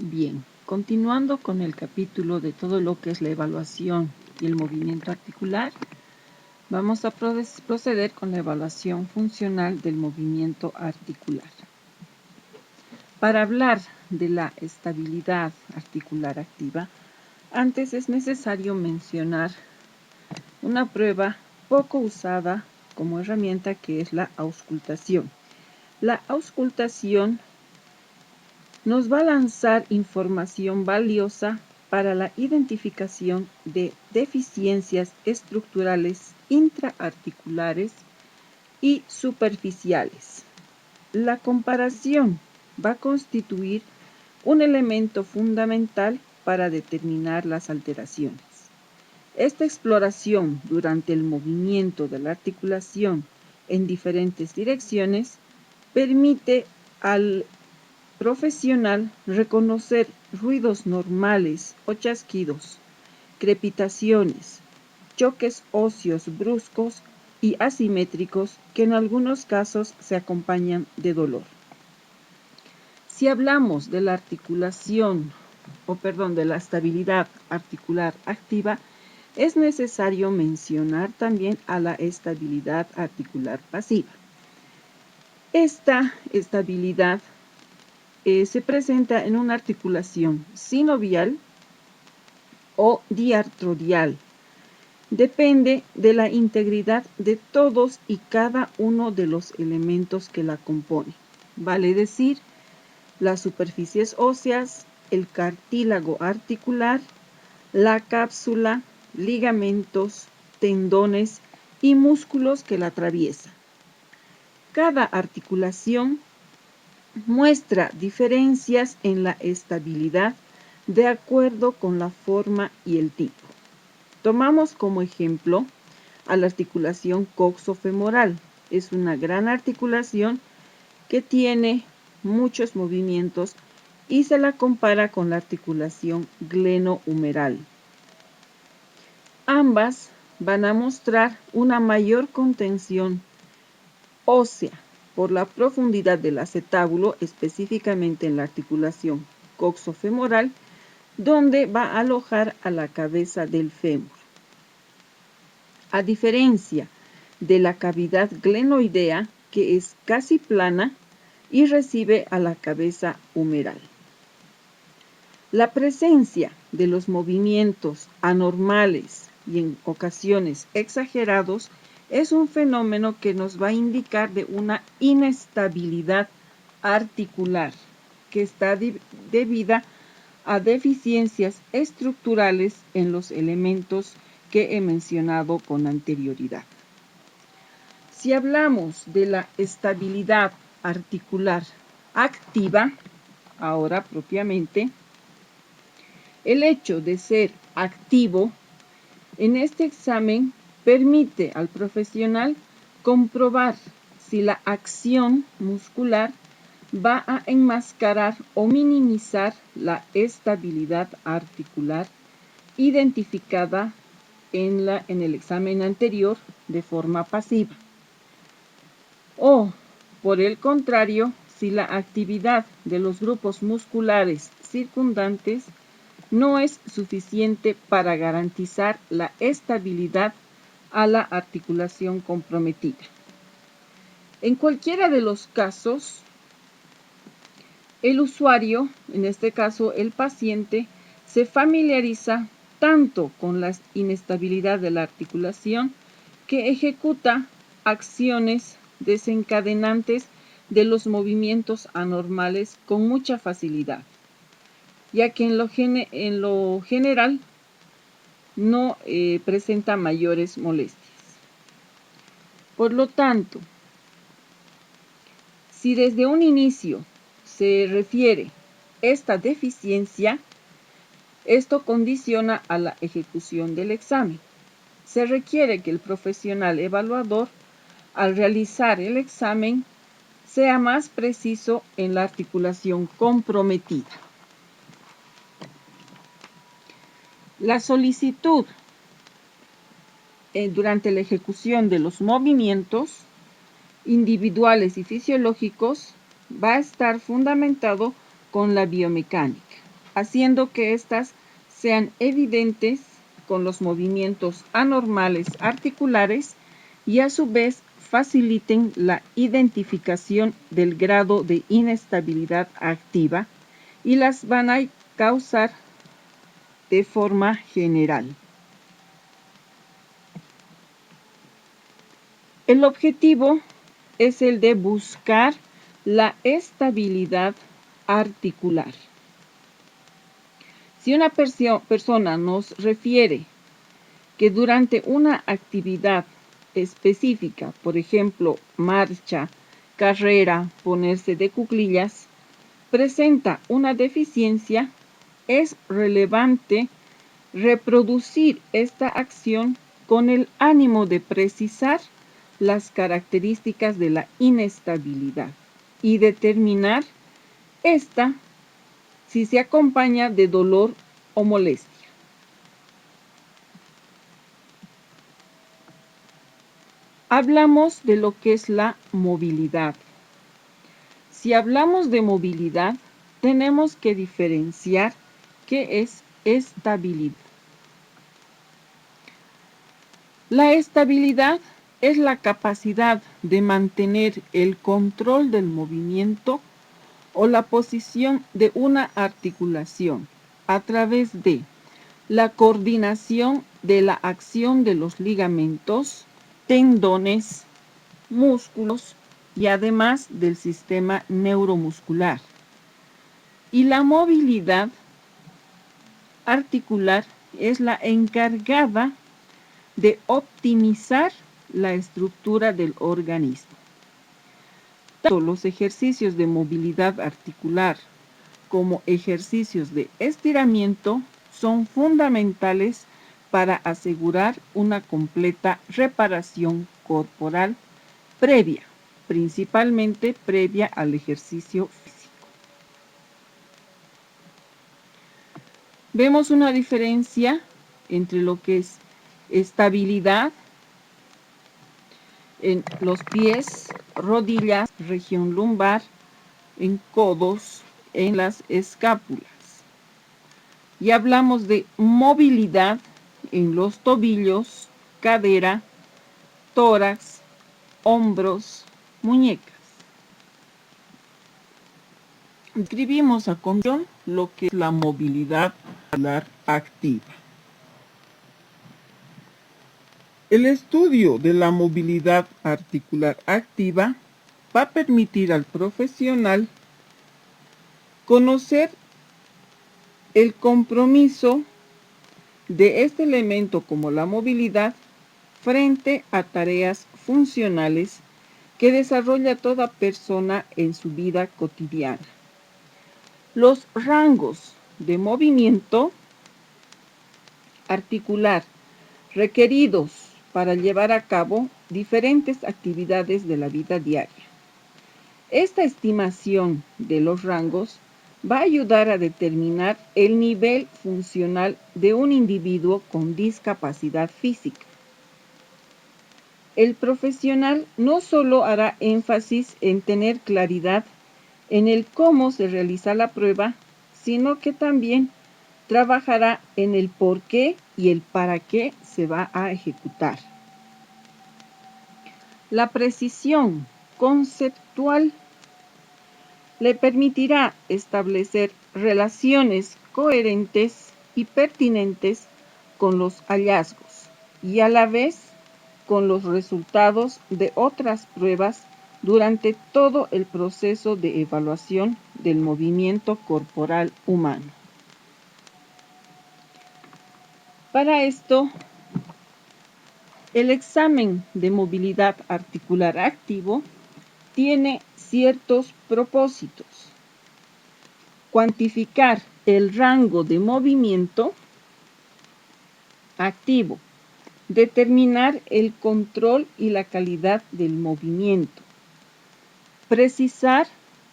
Bien, continuando con el capítulo de todo lo que es la evaluación y el movimiento articular, vamos a proceder con la evaluación funcional del movimiento articular. Para hablar de la estabilidad articular activa, antes es necesario mencionar una prueba poco usada como herramienta que es la auscultación. La auscultación nos va a lanzar información valiosa para la identificación de deficiencias estructurales intraarticulares y superficiales. La comparación va a constituir un elemento fundamental para determinar las alteraciones. Esta exploración durante el movimiento de la articulación en diferentes direcciones permite al profesional reconocer ruidos normales o chasquidos, crepitaciones, choques óseos bruscos y asimétricos que en algunos casos se acompañan de dolor. Si hablamos de la de la estabilidad articular activa, es necesario mencionar también a la estabilidad articular pasiva. Esta estabilidad se presenta en una articulación sinovial o diartrodial. Depende de la integridad de todos y cada uno de los elementos que la componen. Vale decir, las superficies óseas, el cartílago articular, la cápsula, ligamentos, tendones y músculos que la atraviesan. Cada articulación muestra diferencias en la estabilidad de acuerdo con la forma y el tipo. Tomamos como ejemplo a la articulación coxofemoral. Es una gran articulación que tiene muchos movimientos y se la compara con la articulación glenohumeral. Ambas van a mostrar una mayor contención ósea por la profundidad del acetábulo, específicamente en la articulación coxofemoral, donde va a alojar a la cabeza del fémur. A diferencia de la cavidad glenoidea, que es casi plana y recibe a la cabeza humeral. La presencia de los movimientos anormales y en ocasiones exagerados es un fenómeno que nos va a indicar de una inestabilidad articular que está debida a deficiencias estructurales en los elementos que he mencionado con anterioridad. Si hablamos de la estabilidad articular activa, ahora propiamente, el hecho de ser activo en este examen permite al profesional comprobar si la acción muscular va a enmascarar o minimizar la estabilidad articular identificada en el examen anterior de forma pasiva. O, por el contrario, si la actividad de los grupos musculares circundantes no es suficiente para garantizar la estabilidad a la articulación comprometida. En cualquiera de los casos, el usuario, en este caso el paciente, se familiariza tanto con la inestabilidad de la articulación que ejecuta acciones desencadenantes de los movimientos anormales con mucha facilidad, ya que en lo general no presenta mayores molestias. Por lo tanto, si desde un inicio se refiere esta deficiencia, esto condiciona a la ejecución del examen. Se requiere que el profesional evaluador, al realizar el examen, sea más preciso en la articulación comprometida. La solicitud durante la ejecución de los movimientos individuales y fisiológicos va a estar fundamentado con la biomecánica. haciendo que éstas sean evidentes con los movimientos anormales articulares y a su vez faciliten la identificación del grado de inestabilidad activa y las van a causar de forma general. El objetivo es el de buscar la estabilidad articular. Si una persona nos refiere que durante una actividad específica, por ejemplo, marcha, carrera, ponerse de cuclillas, presenta una deficiencia, es relevante reproducir esta acción con el ánimo de precisar las características de la inestabilidad y determinar esta si se acompaña de dolor o molestia. Hablamos de lo que es la movilidad. Si hablamos de movilidad, tenemos que diferenciar qué es estabilidad. La estabilidad es la capacidad de mantener el control del movimiento o la posición de una articulación a través de la coordinación de la acción de los ligamentos, tendones, músculos y además del sistema neuromuscular. Y la movilidad articular es la encargada de optimizar la estructura del organismo. Tanto los ejercicios de movilidad articular como ejercicios de estiramiento son fundamentales para asegurar una completa reparación corporal previa, principalmente previa al ejercicio físico. Vemos una diferencia entre lo que es estabilidad en los pies, rodillas, región lumbar, en codos, en las escápulas. Y hablamos de movilidad en los tobillos, cadera, tórax, hombros, muñecas. Describimos a continuación lo que es la movilidad articular activa. El estudio de la movilidad articular activa va a permitir al profesional conocer el compromiso de este elemento como la movilidad frente a tareas funcionales que desarrolla toda persona en su vida cotidiana. Los rangos de movimiento articular requeridos para llevar a cabo diferentes actividades de la vida diaria. Esta estimación de los rangos va a ayudar a determinar el nivel funcional de un individuo con discapacidad física. El profesional no solo hará énfasis en tener claridad en el cómo se realiza la prueba, sino que también trabajará en el por qué y el para qué se va a ejecutar. La precisión conceptual le permitirá establecer relaciones coherentes y pertinentes con los hallazgos y a la vez con los resultados de otras pruebas durante todo el proceso de evaluación del movimiento corporal humano. Para esto, el examen de movilidad articular activo tiene ciertos propósitos. Cuantificar el rango de movimiento activo, determinar el control y la calidad del movimiento, precisar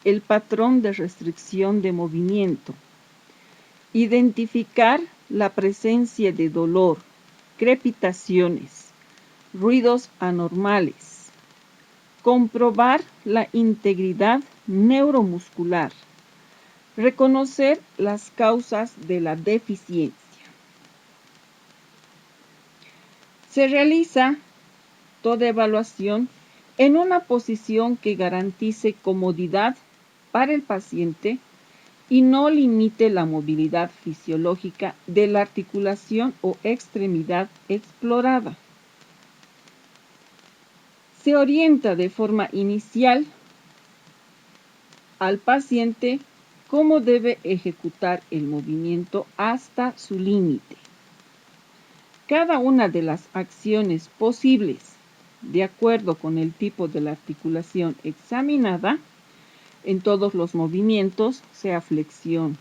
el patrón de restricción de movimiento, identificar la presencia de dolor, crepitaciones, ruidos anormales, comprobar la integridad neuromuscular, Reconocer las causas de la deficiencia. Se realiza toda evaluación en una posición que garantice comodidad para el paciente y no limite la movilidad fisiológica de la articulación o extremidad explorada. Se orienta de forma inicial al paciente cómo debe ejecutar el movimiento hasta su límite. Cada una de las acciones posibles, de acuerdo con el tipo de la articulación examinada, en todos los movimientos, sea flexión,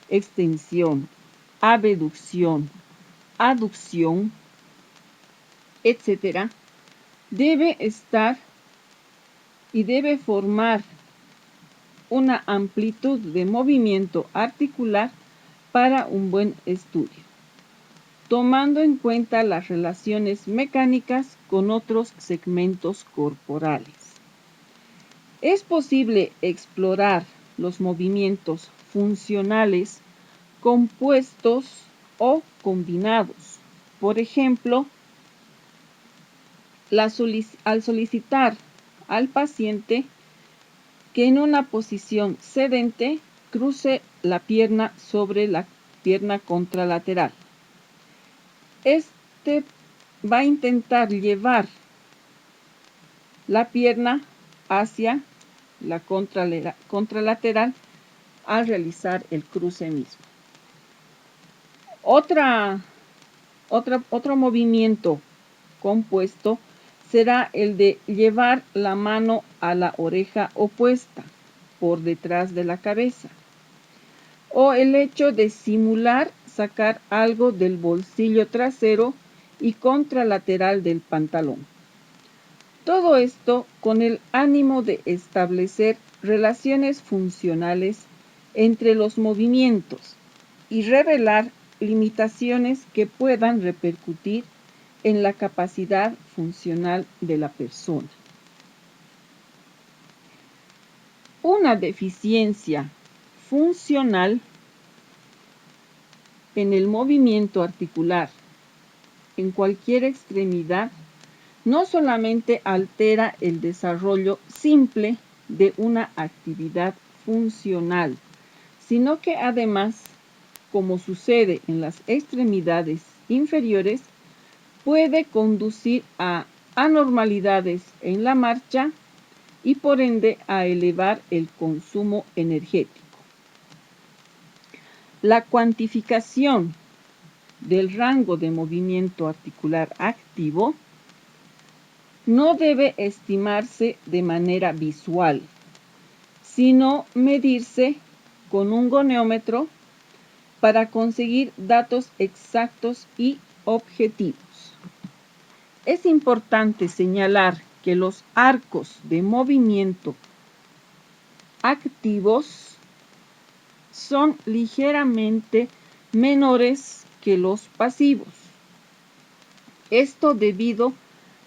extensión, abducción, aducción, etc., debe estar y debe formar una amplitud de movimiento articular para un buen estudio, tomando en cuenta las relaciones mecánicas con otros segmentos corporales. Es posible explorar los movimientos funcionales compuestos o combinados. Por ejemplo, al solicitar al paciente que en una posición sedente cruce la pierna sobre la pierna contralateral. Este va a intentar llevar la pierna hacia la contralateral al realizar el cruce mismo. Otro movimiento compuesto será el de llevar la mano a la oreja opuesta por detrás de la cabeza, o el hecho de simular sacar algo del bolsillo trasero y contralateral del pantalón. Todo esto con el ánimo de establecer relaciones funcionales entre los movimientos y revelar limitaciones que puedan repercutir en la capacidad funcional de la persona. Una deficiencia funcional en el movimiento articular en cualquier extremidad no solamente altera el desarrollo simple de una actividad funcional, sino que además, como sucede en las extremidades inferiores, puede conducir a anormalidades en la marcha y por ende a elevar el consumo energético. La cuantificación del rango de movimiento articular activo no debe estimarse de manera visual, sino medirse con un goniómetro para conseguir datos exactos y objetivos. Es importante señalar que los arcos de movimiento activos son ligeramente menores que los pasivos. Esto debido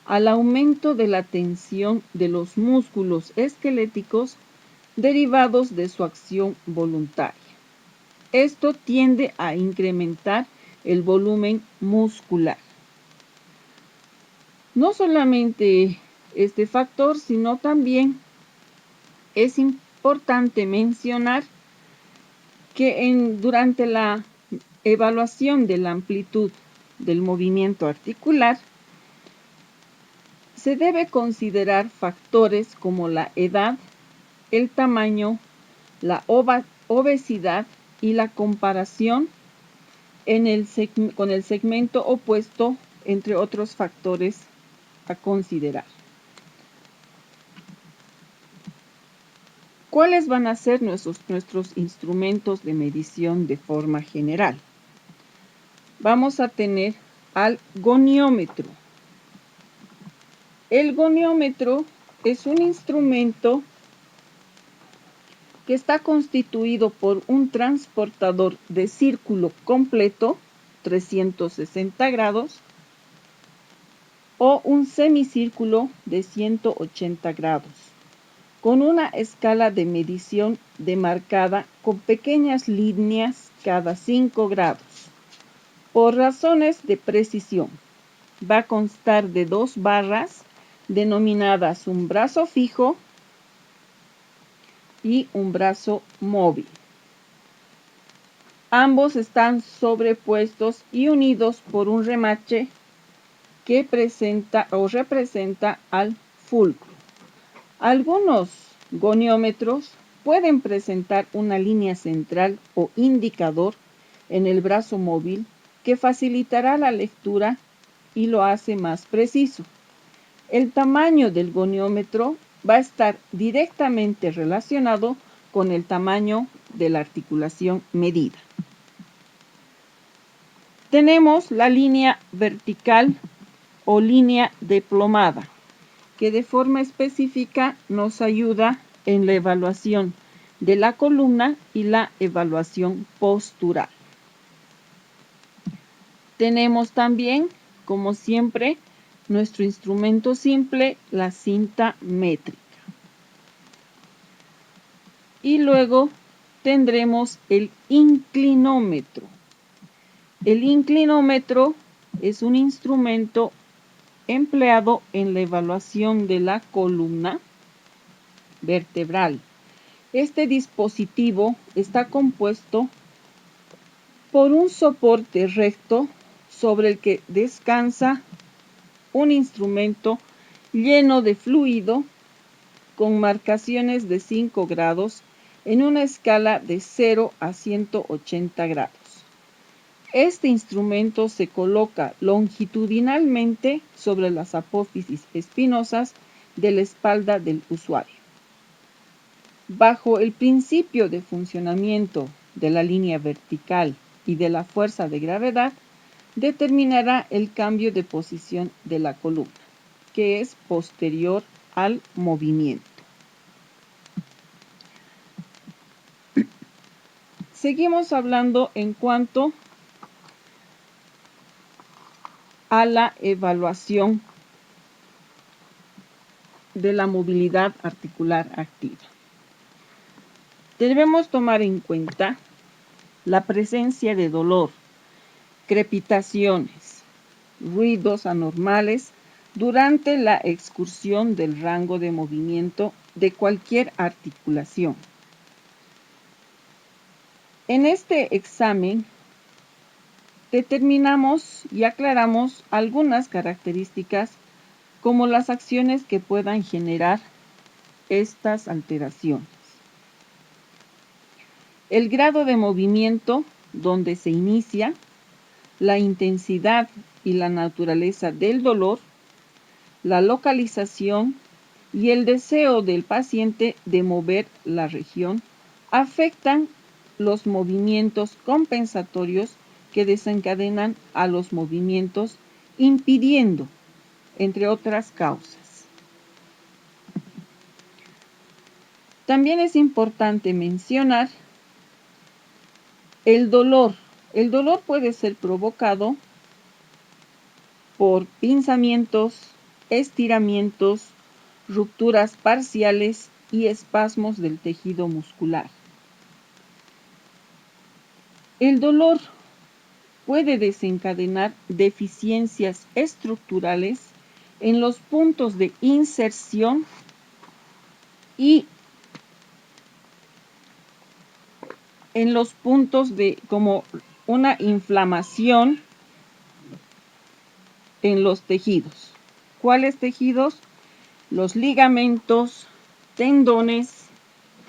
al aumento de la tensión de los músculos esqueléticos derivados de su acción voluntaria. Esto tiende a incrementar el volumen muscular. No solamente este factor, sino también es importante mencionar que durante la evaluación de la amplitud del movimiento articular, se debe considerar factores como la edad, el tamaño, la obesidad y la comparación con el segmento opuesto, entre otros factores a considerar. ¿Cuáles van a ser nuestros instrumentos de medición de forma general? Vamos a tener al goniómetro. El goniómetro es un instrumento que está constituido por un transportador de círculo completo, 360 grados, o un semicírculo de 180 grados, con una escala de medición demarcada con pequeñas líneas cada 5 grados. Por razones de precisión, va a constar de 2 barras denominadas un brazo fijo y un brazo móvil. Ambos están sobrepuestos y unidos por un remache que presenta o representa al fulcro. Algunos goniómetros pueden presentar una línea central o indicador en el brazo móvil que facilitará la lectura y lo hace más preciso. El tamaño del goniómetro va a estar directamente relacionado con el tamaño de la articulación medida. Tenemos la línea vertical o línea deplomada, que de forma específica nos ayuda en la evaluación de la columna y la evaluación postural. Tenemos también, como siempre, nuestro instrumento simple, la cinta métrica. Y luego tendremos el inclinómetro. El inclinómetro es un instrumento empleado en la evaluación de la columna vertebral. Este dispositivo está compuesto por un soporte recto sobre el que descansa un instrumento lleno de fluido con marcaciones de 5 grados en una escala de 0 a 180 grados. Este instrumento se coloca longitudinalmente sobre las apófisis espinosas de la espalda del usuario. Bajo el principio de funcionamiento de la línea vertical y de la fuerza de gravedad, determinará el cambio de posición de la columna, que es posterior al movimiento. Seguimos hablando en cuanto a la evaluación de la movilidad articular activa. Debemos tomar en cuenta la presencia de dolor, crepitaciones, ruidos anormales durante la excursión del rango de movimiento de cualquier articulación. En este examen determinamos y aclaramos algunas características como las acciones que puedan generar estas alteraciones. El grado de movimiento donde se inicia, la intensidad y la naturaleza del dolor, la localización y el deseo del paciente de mover la región afectan los movimientos compensatorios que desencadenan a los movimientos, impidiendo, entre otras causas. También es importante mencionar el dolor. El dolor puede ser provocado por pinzamientos, estiramientos, rupturas parciales y espasmos del tejido muscular. El dolor puede desencadenar deficiencias estructurales en los puntos de inserción y en los puntos de como una inflamación en los tejidos. ¿Cuáles tejidos? Los ligamentos, tendones,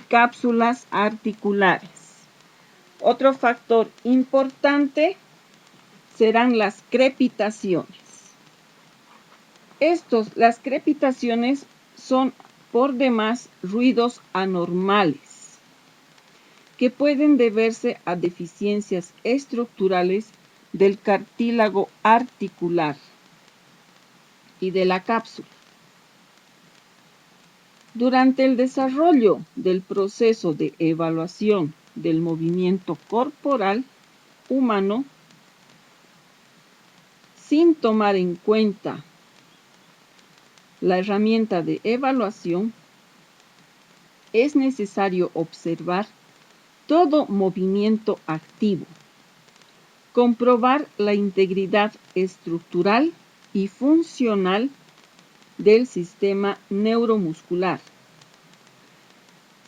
cápsulas articulares. Otro factor importante serán las crepitaciones. Las crepitaciones son por demás ruidos anormales que pueden deberse a deficiencias estructurales del cartílago articular y de la cápsula. Durante el desarrollo del proceso de evaluación del movimiento corporal humano, sin tomar en cuenta la herramienta de evaluación, es necesario observar todo movimiento activo, comprobar la integridad estructural y funcional del sistema neuromuscular,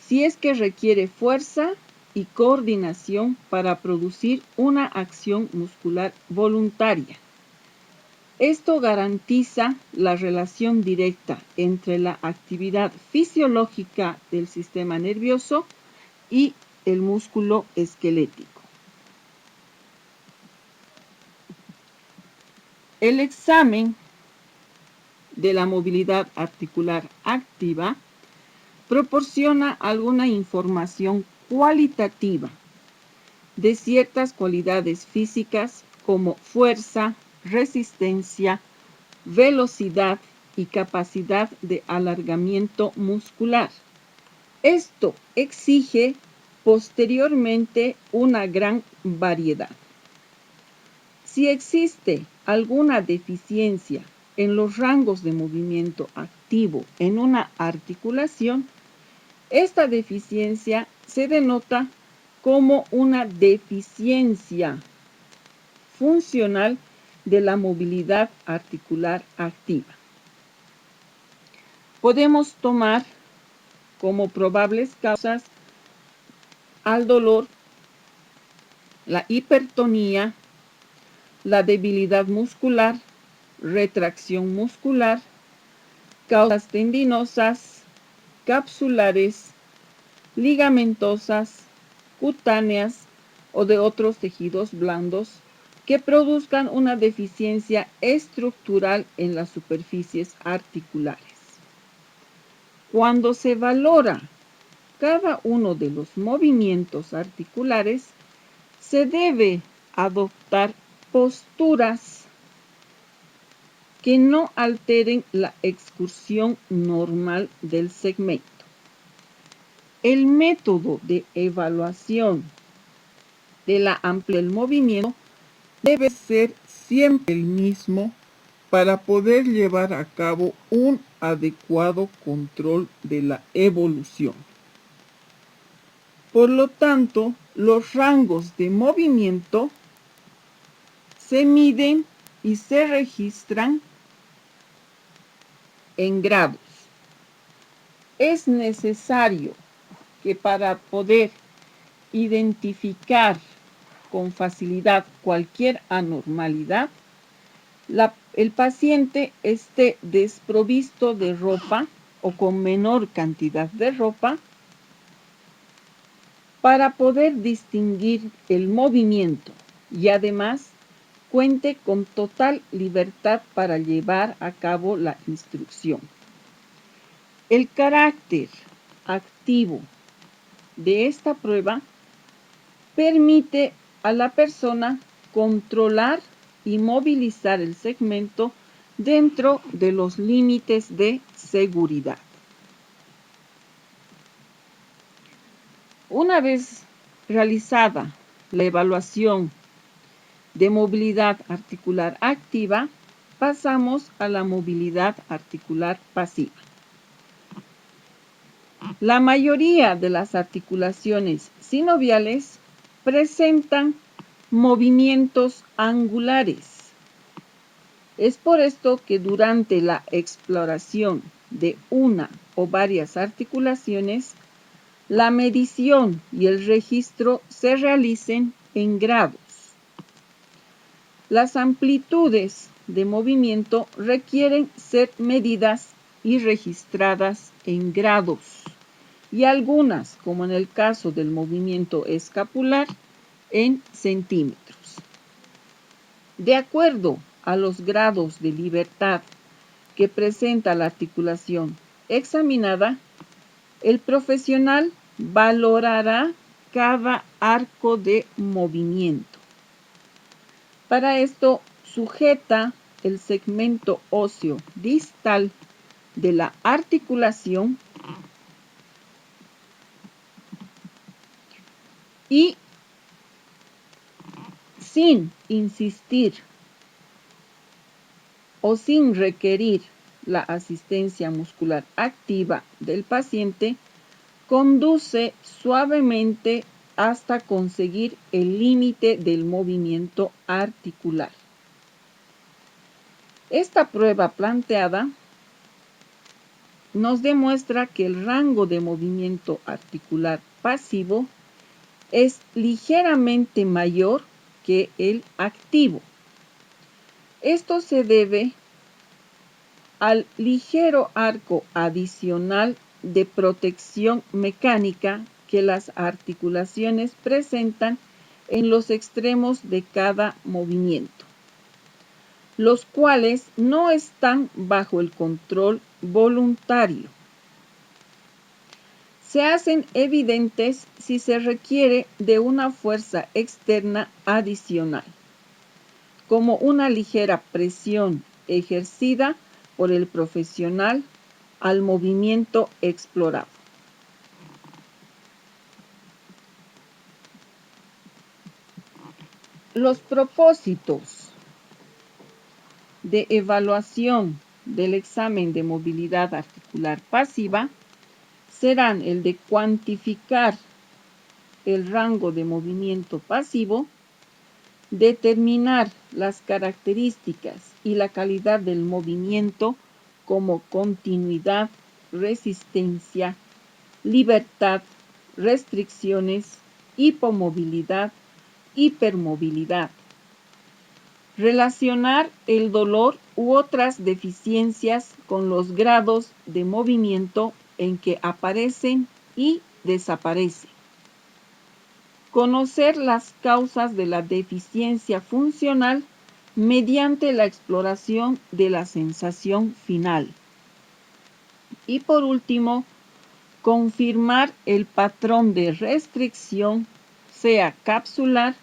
si es que requiere fuerza y coordinación para producir una acción muscular voluntaria. Esto garantiza la relación directa entre la actividad fisiológica del sistema nervioso y el músculo esquelético. El examen de la movilidad articular activa proporciona alguna información cualitativa de ciertas cualidades físicas como fuerza, resistencia, velocidad y capacidad de alargamiento muscular. Esto exige posteriormente una gran variedad. Si existe alguna deficiencia en los rangos de movimiento activo en una articulación, esta deficiencia se denota como una deficiencia funcional de la movilidad articular activa. Podemos tomar como probables causas al dolor, la hipertonía, la debilidad muscular, retracción muscular, causas tendinosas, capsulares, ligamentosas, cutáneas o de otros tejidos blandos que produzcan una deficiencia estructural en las superficies articulares. Cuando se valora cada uno de los movimientos articulares, se debe adoptar posturas que no alteren la excursión normal del segmento. El método de evaluación de la amplitud del movimiento debe ser siempre el mismo para poder llevar a cabo un adecuado control de la evolución. Por lo tanto, los rangos de movimiento se miden y se registran en grados. Es necesario que para poder identificar con facilidad cualquier anormalidad, el paciente esté desprovisto de ropa o con menor cantidad de ropa para poder distinguir el movimiento y además cuente con total libertad para llevar a cabo la instrucción. El carácter activo de esta prueba permite a la persona controlar y movilizar el segmento dentro de los límites de seguridad. Una vez realizada la evaluación de movilidad articular activa, pasamos a la movilidad articular pasiva. La mayoría de las articulaciones sinoviales presentan movimientos angulares. Es por esto que durante la exploración de una o varias articulaciones, la medición y el registro se realicen en grados. Las amplitudes de movimiento requieren ser medidas y registradas en grados, y algunas, como en el caso del movimiento escapular, en centímetros. De acuerdo a los grados de libertad que presenta la articulación examinada, el profesional valorará cada arco de movimiento. Para esto, sujeta el segmento óseo distal de la articulación y, sin insistir o sin requerir la asistencia muscular activa del paciente, conduce suavemente hasta conseguir el límite del movimiento articular. Esta prueba planteada nos demuestra que el rango de movimiento articular pasivo es ligeramente mayor que el activo. Esto se debe al ligero arco adicional de protección mecánica que las articulaciones presentan en los extremos de cada movimiento, los cuales no están bajo el control voluntario. Se hacen evidentes si se requiere de una fuerza externa adicional, como una ligera presión ejercida por el profesional al movimiento explorado. Los propósitos de evaluación del examen de movilidad articular pasiva serán el de cuantificar el rango de movimiento pasivo, determinar las características y la calidad del movimiento como continuidad, resistencia, libertad, restricciones, hipomovilidad, hipermovilidad. Relacionar el dolor u otras deficiencias con los grados de movimiento en que aparecen y desaparecen. Conocer las causas de la deficiencia funcional mediante la exploración de la sensación final. Y por último, confirmar el patrón de restricción, sea capsular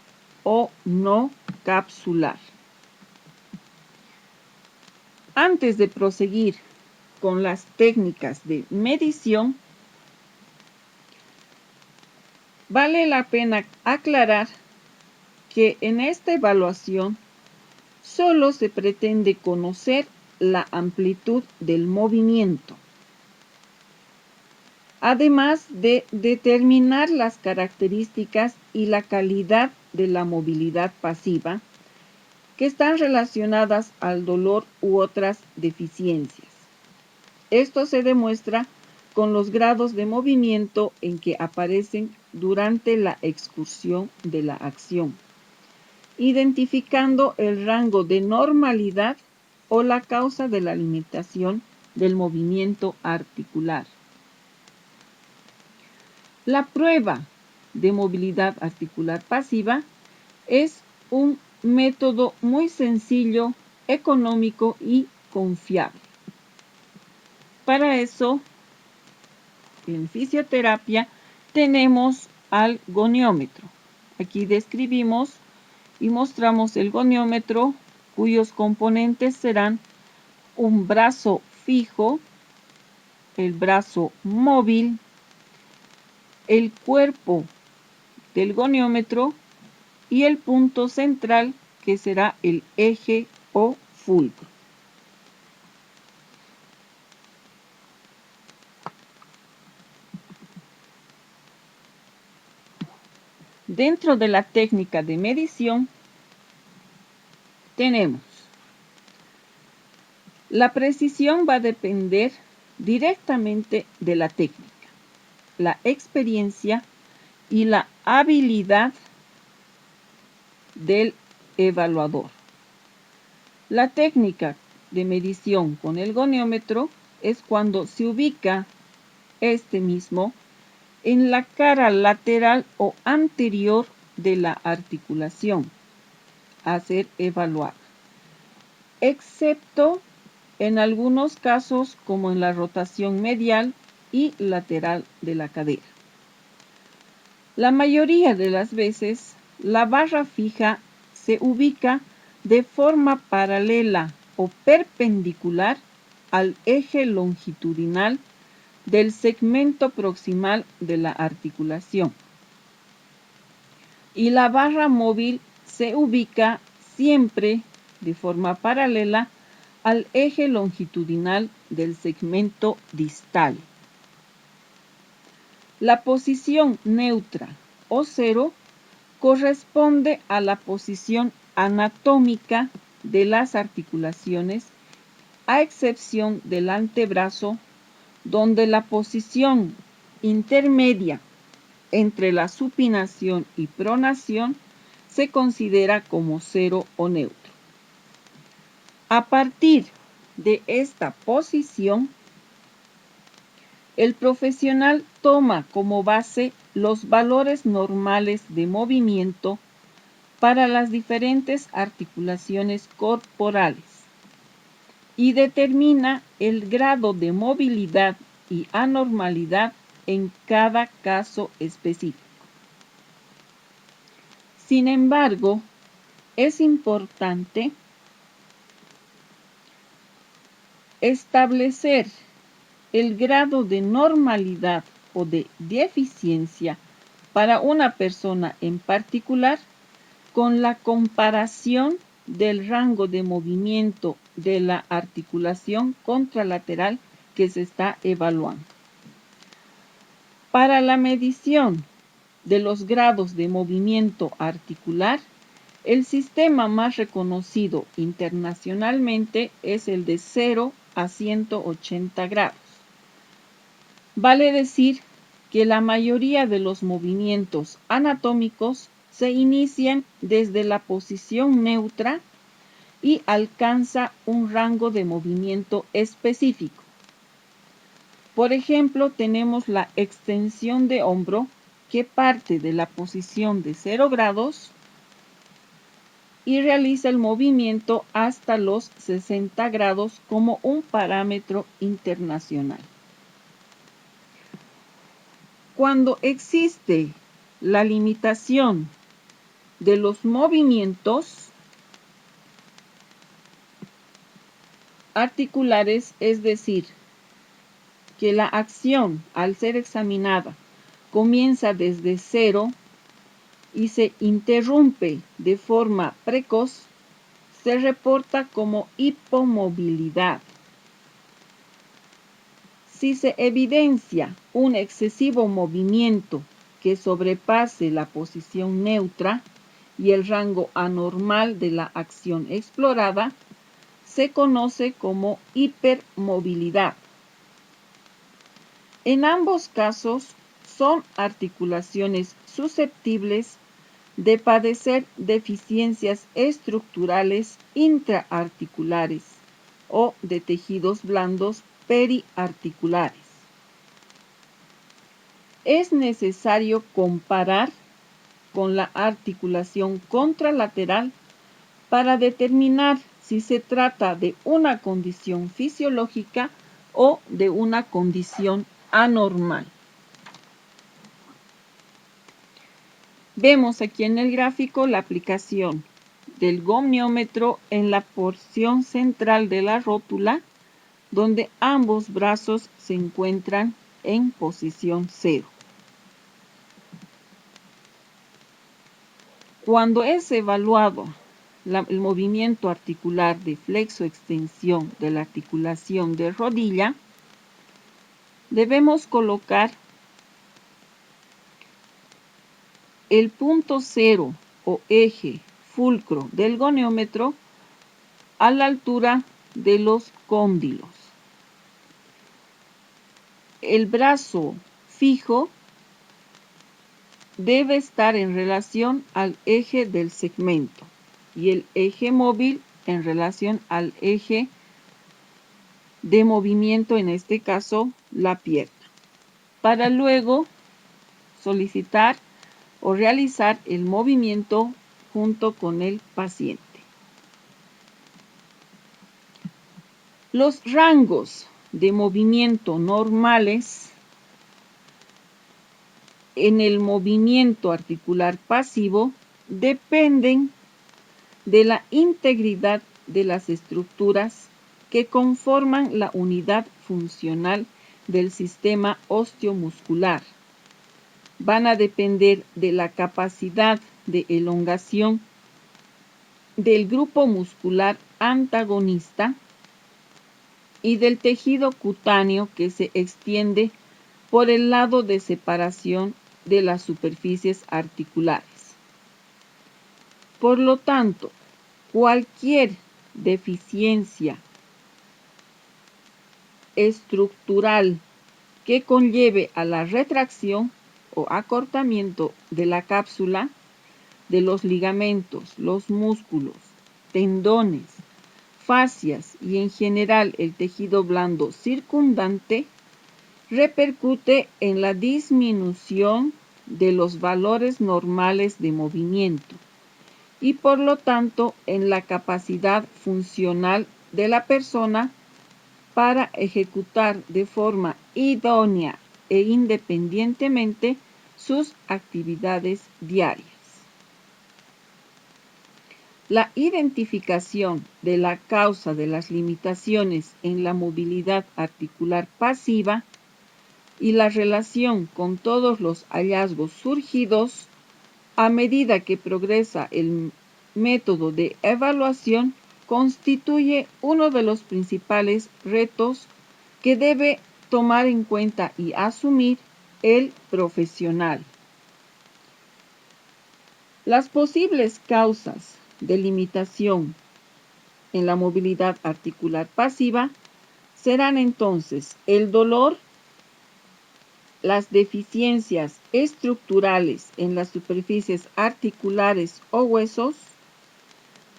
o no capsular. Antes de proseguir con las técnicas de medición, vale la pena aclarar que en esta evaluación solo se pretende conocer la amplitud del movimiento, además de determinar las características y la calidad de la movilidad pasiva que están relacionadas al dolor u otras deficiencias. Esto se demuestra con los grados de movimiento en que aparecen durante la excursión de la acción, identificando el rango de normalidad o la causa de la limitación del movimiento articular. La prueba de movilidad articular pasiva es un método muy sencillo, económico y confiable. Para eso, en fisioterapia tenemos al goniómetro. Aquí describimos y mostramos el goniómetro, cuyos componentes serán un brazo fijo, el brazo móvil, el cuerpo del goniómetro y el punto central, que será el eje o fulcro. Dentro de la técnica de medición tenemos la precisión va a depender directamente de la técnica, la experiencia y la habilidad del evaluador. La técnica de medición con el goniómetro es cuando se ubica este mismo en la cara lateral o anterior de la articulación a ser evaluada, excepto en algunos casos como en la rotación medial y lateral de la cadera. La mayoría de las veces, la barra fija se ubica de forma paralela o perpendicular al eje longitudinal del segmento proximal de la articulación. Y la barra móvil se ubica siempre de forma paralela al eje longitudinal del segmento distal. La posición neutra o cero corresponde a la posición anatómica de las articulaciones, a excepción del antebrazo, donde la posición intermedia entre la supinación y pronación se considera como cero o neutro. A partir de esta posición, el profesional toma como base los valores normales de movimiento para las diferentes articulaciones corporales y determina el grado de movilidad y anormalidad en cada caso específico. Sin embargo, es importante establecer el grado de normalidad o de deficiencia para una persona en particular con la comparación del rango de movimiento de la articulación contralateral que se está evaluando. Para la medición de los grados de movimiento articular, el sistema más reconocido internacionalmente es el de 0 a 180 grados. Vale decir que la mayoría de los movimientos anatómicos se inician desde la posición neutra y alcanza un rango de movimiento específico. Por ejemplo, tenemos la extensión de hombro que parte de la posición de 0 grados y realiza el movimiento hasta los 60 grados como un parámetro internacional. Cuando existe la limitación de los movimientos articulares, es decir, que la acción al ser examinada comienza desde 0 y se interrumpe de forma precoz, se reporta como hipomovilidad. Si se evidencia un excesivo movimiento que sobrepase la posición neutra y el rango anormal de la acción explorada, se conoce como hipermovilidad. En ambos casos, son articulaciones susceptibles de padecer deficiencias estructurales intraarticulares o de tejidos blandos periarticulares. Es necesario comparar con la articulación contralateral para determinar si se trata de una condición fisiológica o de una condición anormal. Vemos aquí en el gráfico la aplicación del goniómetro en la porción central de la rótula, donde ambos brazos se encuentran en posición 0. Cuando es evaluado el movimiento articular de flexo-extensión de la articulación de rodilla, debemos colocar el punto 0 o eje fulcro del goniómetro a la altura de los cóndilos. El brazo fijo debe estar en relación al eje del segmento y el eje móvil en relación al eje de movimiento, en este caso la pierna, para luego solicitar o realizar el movimiento junto con el paciente. Los rangos de movimiento normales en el movimiento articular pasivo dependen de la integridad de las estructuras que conforman la unidad funcional del sistema osteomuscular. Van a depender de la capacidad de elongación del grupo muscular antagonista y del tejido cutáneo que se extiende por el lado de separación de las superficies articulares. Por lo tanto, cualquier deficiencia estructural que conlleve a la retracción o acortamiento de la cápsula, de los ligamentos, los músculos, tendones, fascias y en general el tejido blando circundante, repercute en la disminución de los valores normales de movimiento y por lo tanto en la capacidad funcional de la persona para ejecutar de forma idónea e independientemente sus actividades diarias. La identificación de la causa de las limitaciones en la movilidad articular pasiva y la relación con todos los hallazgos surgidos a medida que progresa el método de evaluación constituye uno de los principales retos que debe tomar en cuenta y asumir el profesional. Las posibles causas de limitación en la movilidad articular pasiva serán entonces el dolor, las deficiencias estructurales en las superficies articulares o huesos,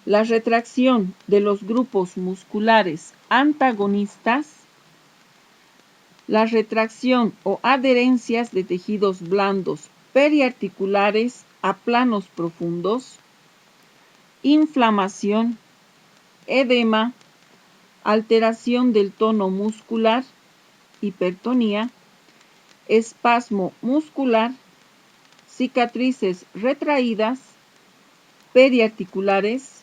la retracción de los grupos musculares antagonistas, la retracción o adherencias de tejidos blandos periarticulares a planos profundos, inflamación, edema, alteración del tono muscular, hipertonía, espasmo muscular, cicatrices retraídas, periarticulares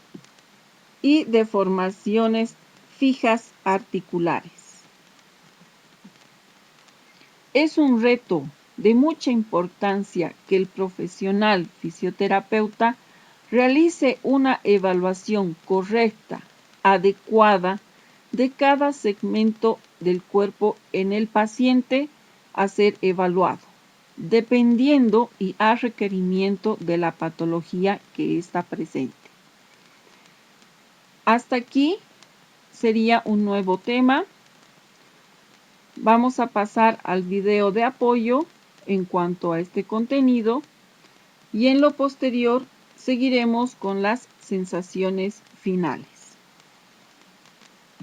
y deformaciones fijas articulares. Es un reto de mucha importancia que el profesional fisioterapeuta realice una evaluación correcta, adecuada, de cada segmento del cuerpo en el paciente a ser evaluado, dependiendo y a requerimiento de la patología que está presente. Hasta aquí sería un nuevo tema. Vamos a pasar al video de apoyo en cuanto a este contenido y en lo posterior seguiremos con las sensaciones finales.